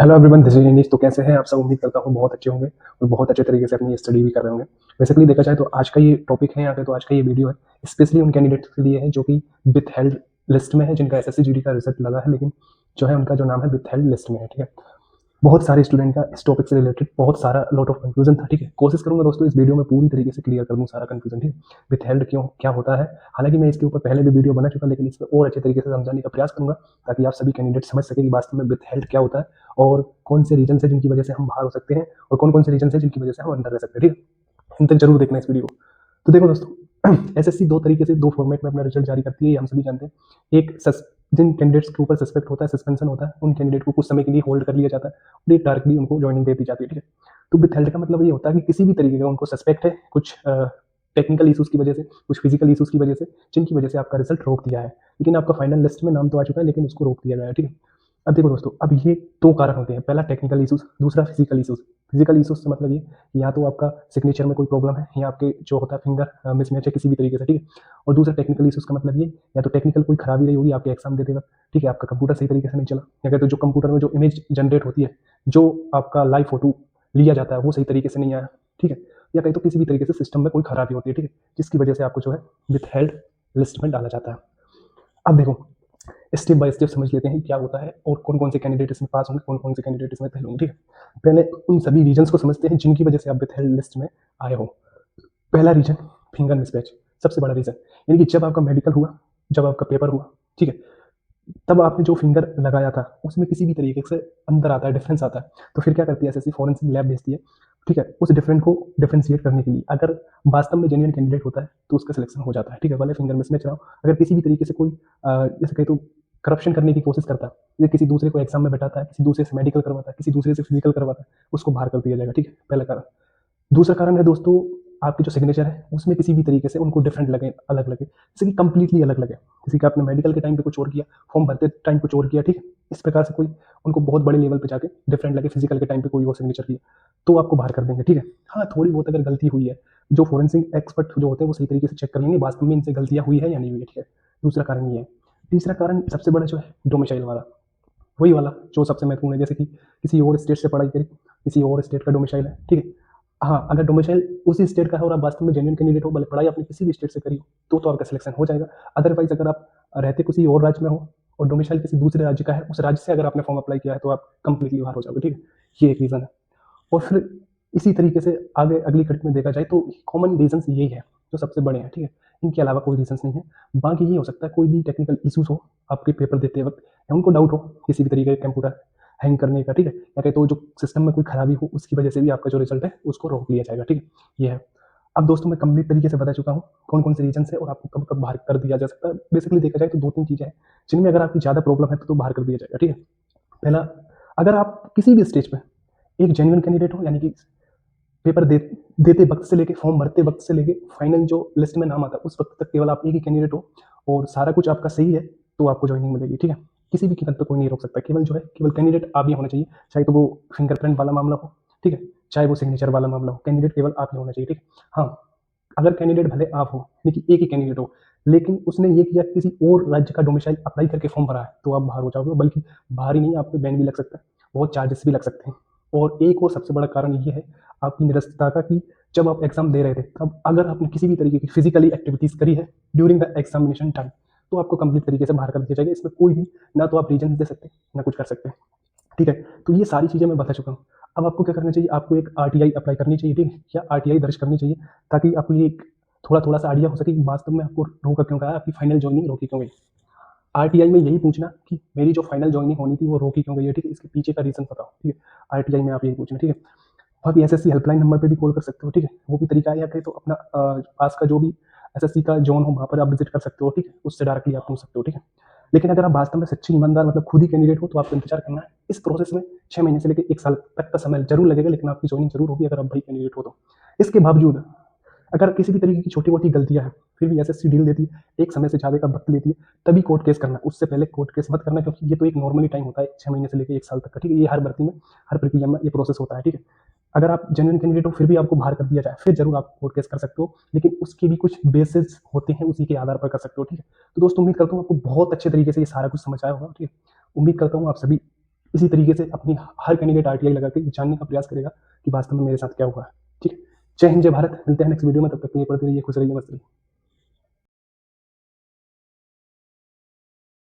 Hello everyone, this is Inish. तो कैसे हैं आप सब? उम्मीद करता हूँ बहुत अच्छे होंगे और बहुत अच्छे तरीके से अपनी स्टडी भी कर रहे होंगे। बेसिकली देखा जाए तो आज का ये टॉपिक है यहाँ पे, तो आज का ये वीडियो है स्पेशली उन कैंडिडेट्स के लिए है जो कि विथ हेल्ड लिस्ट में है, जिनका एसएससी जीडी का रिजल्ट लगा है, लेकिन जो है उनका जो नाम है विथ हेल्ड लिस्ट में है। ठीक है, बहुत सारे स्टूडेंट का इस टॉपिक से रिलेटेड बहुत सारा लॉट ऑफ कंफ्यूजन था। ठीक है, कोशिश करूंगा दोस्तों इस वीडियो में पूरी तरीके से क्लियर कर दूं सारा कंफ्यूजन। ठीक है, विथ हेल्ड क्यों क्या होता है। हालांकि मैं इसके ऊपर पहले भी वीडियो बना चुका, लेकिन इसमें और अच्छे तरीके से समझाने का प्रयास करूंगा ताकि आप सभी कैंडिडेट समझ सके कि वास्तव में विथ हेल्ड क्या होता है और कौन से रीजन है जिनकी वजह से हम बाहर हो सकते हैं और कौन कौन से रीजन है जिनकी वजह से हम अंदर रह सकते हैं। ठीक है, इन तक जरूर देखना इस वीडियो को। तो देखो दोस्तों, एसएससी दो तरीके से दो फॉर्मेट में अपना रिजल्ट जारी करती है, ये हम सभी जानते हैं। एक जिन कैंडिडेट्स के ऊपर सस्पेक्ट होता है, सस्पेंशन होता है, उन कैंडिडेट को कुछ समय के लिए होल्ड कर लिया जाता है और एक डायरेक्टली उनको ज्वाइनिंग दे दी जाती है। ठीक है, तो विथ हेल्ड का मतलब ये होता है कि किसी भी तरीके का उनको सस्पेक्ट है कुछ टेक्निकल इशूज की वजह से, कुछ फिजिकल इशूज की वजह से, जिनकी वजह से आपका रिजल्ट रोक दिया है, लेकिन आपका फाइनल लिस्ट में नाम तो आ चुका है लेकिन उसको रोक दिया गया है। ठीक है, अब देखो दोस्तों, अब ये दो कारण होते हैं, पहला टेक्निकल इशूज, दूसरा फिजिकल इशूज। फिजिकल इशूज से मतलब ये या तो आपका सिग्नेचर में कोई प्रॉब्लम है या आपके जो होता है फिंगर मिसमैच है किसी भी तरीके से। ठीक है, और दूसरा टेक्निकल इशूज का मतलब ये या तो टेक्निकल कोई खराबी रही होगी आपके एग्जाम देते वक्त। ठीक है, आपका कंप्यूटर सही तरीके से नहीं चला, या तो जो कंप्यूटर में जो इमेज जनरेट होती है, जो आपका लाइव फोटो लिया जाता है वो सही तरीके से नहीं आया। ठीक है, या कहीं तो किसी भी तरीके से सिस्टम में कोई खराबी होती है। ठीक है, जिसकी वजह से आपको जो है विथ हेल्ड लिस्ट में डाला जाता है। अब देखो, स्टेप बाय स्टेप समझ लेते हैं क्या होता है और कौन कौन से कैंडिडेट इसमें पास होंगे, कौन कौन से कैंडिडेट इसमें फेल होंगे। ठीक है, पहले उन सभी रीजंस को समझते हैं जिनकी वजह से आप विथ हेल्ड लिस्ट में आए हो। पहला रीजन, फिंगर मिसमैच, सबसे बड़ा रीजन। यानी कि जब आपका मेडिकल हुआ, जब आपका पेपर हुआ, ठीक है, तब आपने जो फिंगर लगाया था उसमें किसी भी तरीके से अंदर आता है, डिफरेंस आता है, तो फिर क्या करती है एसएससी, फॉरेंसिक लैब भेजती है। ठीक है, उस डिफरेंट को डिफरेंशिएट करने के लिए अगर वास्तव में जेन्युइन कैंडिडेट होता है तो उसका सिलेक्शन हो जाता है। ठीक है, भले फिंगर मिसमैच रहा हो, अगर किसी भी तरीके से कोई जैसे कहीं तो करप्शन करने की कोशिश करता है, या किसी दूसरे को एग्जाम में बैठाता है, किसी दूसरे से मेडिकल करवाता है, किसी दूसरे से फिजिकल करवाता है, उसको बाहर कर दिया जाएगा। ठीक है, पहला कारण। दूसरा कारण है दोस्तों, आपकी जो सिग्नेचर है उसमें किसी भी तरीके से उनको डिफरेंट लगे, अलग लगे, जैसे कि कंप्लीटली अलग लगे। किसी का आपने मेडिकल के टाइम पे कुछ और किया, फॉर्म भरते टाइम कुछ और किया। ठीक है, इस प्रकार से कोई उनको बहुत बड़े लेवल पे जाके डिफरेंट लगे, फिजिकल के टाइम पे कोई और सिग्नेचर किया तो आपको बाहर कर देंगे। ठीक है, हाँ, थोड़ी बहुत अगर गलती हुई है, जो फोरेंसिक एक्सपर्ट जो होते हैं वो सही तरीके से चेक कर लेंगे वास्तव में इनसे गलतियां हुई है या नहीं हुई है। ठीक है, दूसरा कारण ये है। तीसरा कारण सबसे बड़ा जो है डोमिसाइल वाला, वही वाला जो सबसे महत्वपूर्ण है, जैसे कि किसी और स्टेट से पढ़ाई करी, किसी और स्टेट का डोमिसाइल है। ठीक है, हाँ, अगर डोमिसाइल उसी स्टेट का है और आप वास्तव में जेन्युइन कैंडिडेट हो, भले पढ़ाई आपने किसी भी स्टेट से करी हो तो आपका सिलेक्शन हो जाएगा। अदरवाइज अगर आप रहते किसी और राज्य में हो और डोमिसाइल किसी दूसरे राज्य का है, उस राज्य से अगर आपने फॉर्म अप्लाई किया है तो आप कंप्लीटली बाहर हो जाओगे। ठीक है, ये एक रीज़न है। और फिर इसी तरीके से आगे अगली कड़ी में देखा जाए तो कॉमन रीजंस यही है जो सबसे बड़े हैं। ठीक है, इनके अलावा कोई रीजंस नहीं है। बाकी ये हो सकता है कोई भी टेक्निकल इशूज हो आपके पेपर देते वक्त, या उनको डाउट हो किसी भी तरीके का कंप्यूटर हैंग करने का। ठीक है, या कहीं तो जो सिस्टम में कोई खराबी हो उसकी वजह से भी आपका जो रिजल्ट है उसको रोक लिया जाएगा। ठीक है, ये है। अब दोस्तों मैं कंप्लीट तरीके से बता चुका हूँ कौन कौन से रीजन है और आपको कब कब बाहर कर दिया जा सकता है। बेसिकली देखा जाए तो दो तीन चीजें हैं जिनमें अगर आपकी ज्यादा प्रॉब्लम है तो बाहर कर दिया जाएगा। ठीक है, पहला, अगर आप किसी भी स्टेज पे एक जेन्युइन कैंडिडेट हो, यानी कि पेपर देते वक्त से लेके, फॉर्म भरते वक्त से लेके फाइनल जो लिस्ट में नाम आता है उस वक्त तक केवल आप एक ही कैंडिडेट हो और सारा कुछ आपका सही है, तो आपको ज्वाइनिंग मिलेगी। ठीक है, किसी भी कीमत पर कोई नहीं रोक सकता, केवल जो है केवल कैंडिडेट आप ही होना चाहिए, चाहे तो वो फिंगरप्रिंट वाला मामला हो। ठीक है, चाहे वो सिग्नेचर वाला मामला हो, कैंडिडेट केवल आप ही होना चाहिए। ठीक है, हाँ, अगर कैंडिडेट भले आप हो, यानी कि एक ही कैंडिडेट हो, लेकिन उसने ये किया किसी और राज्य का डोमिसाइल अप्लाई करके फॉर्म भरा है, तो आप बाहर हो जाओगे, बल्कि बाहर ही नहीं, आप पे बैन भी लग सकता है, बहुत चार्जेस भी लग सकते हैं। और एक और सबसे बड़ा कारण ये है आपकी निरस्तता का, कि जब आप एग्जाम दे रहे थे तब अगर आपने किसी भी तरीके की फिजिकली एक्टिविटीज करी है ड्यूरिंग द एग्जामिनेशन टाइम, तो आपको कंप्लीट तरीके से बाहर कर दिया जाएगा। इसमें कोई भी ना तो आप रीजन दे सकते ना कुछ कर सकते। ठीक है, तो ये सारी चीज़ें मैं बता चुका हूँ। अब आपको क्या करना चाहिए, आपको एक आरटीआई अप्लाई करनी चाहिए। ठीक है, या आरटीआई दर्ज करनी चाहिए, ताकि आपको ये थोड़ा थोड़ा सा आइडिया हो सके कि वास्तव में आपको रोका क्यों गया, आपकी फाइनल ज्वाइनिंग रोकी क्यों गई। आरटीआई में यही पूछना कि मेरी जो फाइनल ज्वाइनिंग होनी थी वो रोकी क्यों गई है। ठीक है, इसके पीछे का रीजन बताओ। ठीक है, आरटीआई में आप यही पूछना। ठीक है, आप एसएससी हेल्पलाइन नंबर पे भी कॉल कर सकते हो। ठीक है, वो भी तरीका है, या कहीं तो अपना पास का जो भी एसएससी का जोन हो वहाँ पर आप विजिट कर सकते हो। ठीक है, उससे डायरेक्टली आप पूछ सकते हो। ठीक है, लेकिन अगर आप वास्तव में सच्ची ईमानदार मतलब खुद ही कैंडिडेट हो तो आपको इंतजार करना है। इस प्रोसेस में 6 महीने से लेकर 1 साल तक का समय जरूर लगेगा, लेकिन आपकी ज्वाइनिंग जरूर होगी अगर आप भाई कैंडिडेट हो तो। इसके बावजूद अगर किसी भी तरीके की छोटी मोटी गलतियां हैं, फिर भी एसएससी डील देती है, एक समय से ज़्यादा का वक्त लेती है, तभी कोर्ट केस करना, उससे पहले कोर्ट केस मत करना, क्योंकि ये तो एक नॉर्मली टाइम होता है 6 महीने से लेकर 1 साल तक का। ठीक है, ये हर भर्ती में, हर प्रक्रिया में ये प्रोसेस होता है। ठीक है, अगर आप जेन्युइन कैंडिडेट हो फिर भी आपको बाहर कर दिया जाए, फिर जरूर आप कोर्ट केस कर सकते हो, लेकिन उसके भी कुछ बेसिस होते हैं, उसी के आधार पर कर सकते हो। ठीक है, तो दोस्तों उम्मीद करता हूँ आपको बहुत अच्छे तरीके से ये सारा कुछ समझ आया होगा। ठीक है, उम्मीद करता हूँ आप सभी इसी तरीके से अपनी हर कैंडिडेट आरटीआई लगा के जानने का प्रयास करेगा कि वास्तव में मेरे साथ क्या हुआ है। ठीक है, जय हिंद जय भारत, मिलते हैं नेक्स्ट वीडियो में, तब तक के लिए पढ़ते रहिए, खुश रहिए, मस्त रहिए।